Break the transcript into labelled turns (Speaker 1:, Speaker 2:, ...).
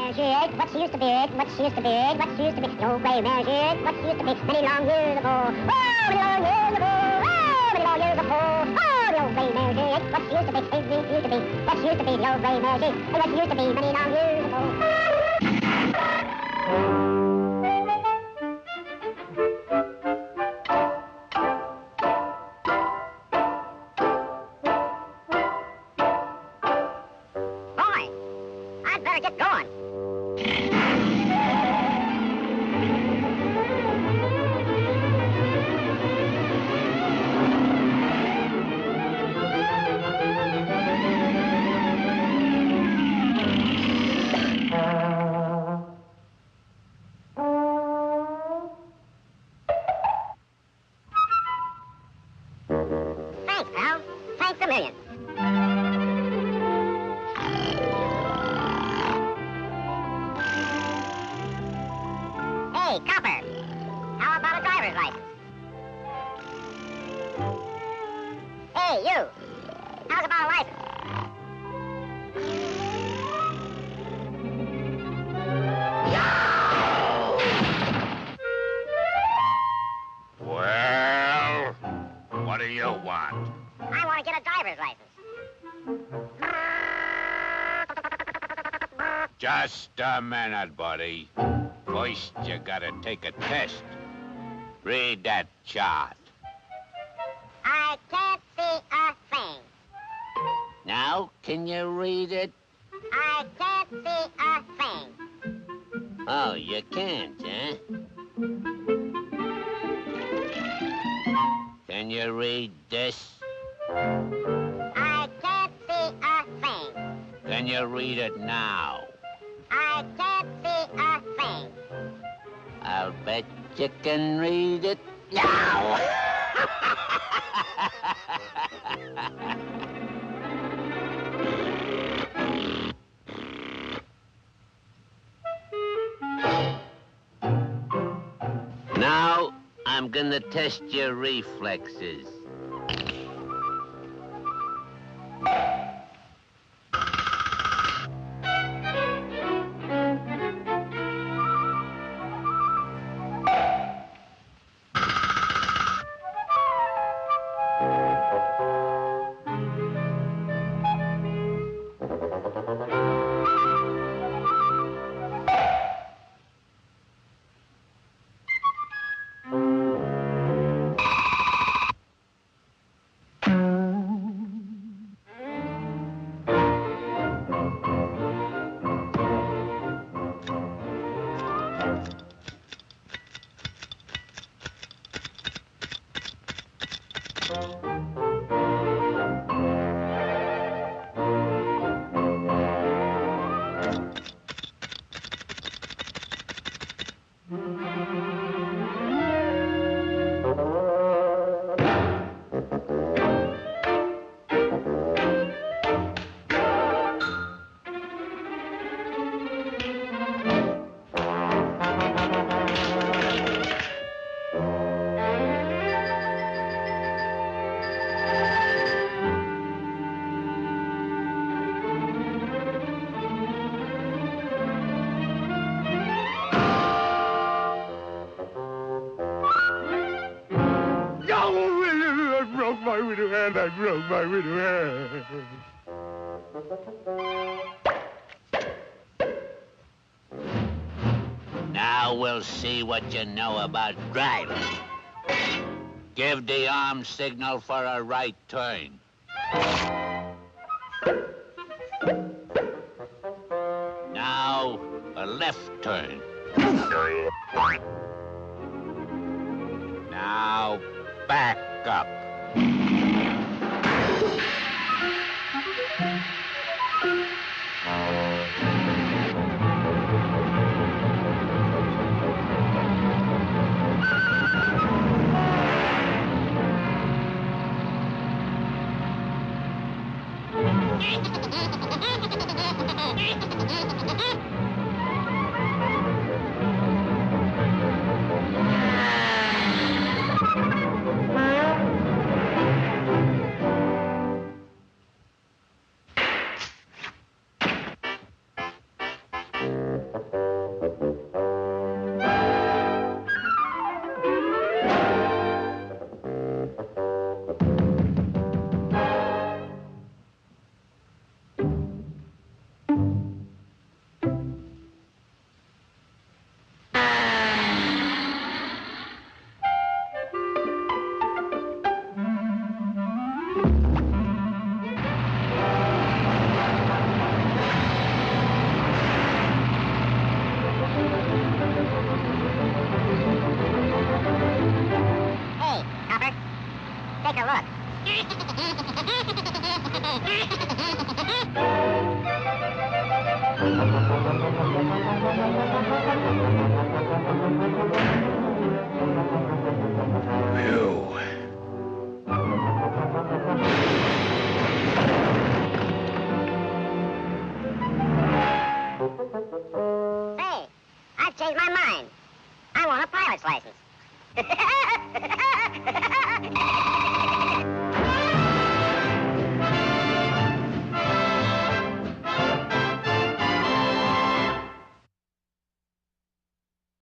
Speaker 1: mare she is, what she used to be, what she used to be, what she used to be. The old gray mare she is, what she used to be many long years ago. Oh, many long years ago. Oh, many long years ago. Oh, the old gray mare she is, what she used to be, used to be, what she used to be. The old gray mare she is, what she used to be many long years ago. Get going. Thanks, pal. Thanks a million. Hey, copper, how about a driver's license? Hey, you, how's about a license?
Speaker 2: Well, what do you want?
Speaker 1: I want to get a driver's license.
Speaker 2: Just a minute, buddy. First, you gotta take a test. Read that chart.
Speaker 1: I can't see a thing.
Speaker 2: Now, can you read it?
Speaker 1: I can't see a thing.
Speaker 2: Oh, you can't, huh? Can you read this?
Speaker 1: I can't see a thing.
Speaker 2: Can you read it now?
Speaker 1: I can't see a thing.
Speaker 2: I'll bet you can read it now. Now, I'm gonna test your reflexes.
Speaker 3: my little hand, I broke my little hand.
Speaker 2: Now we'll see what you know about driving. Give the arm signal for a right turn. Now, a left turn. Now, back up.
Speaker 1: Say, I've changed my mind. I want a pilot's license.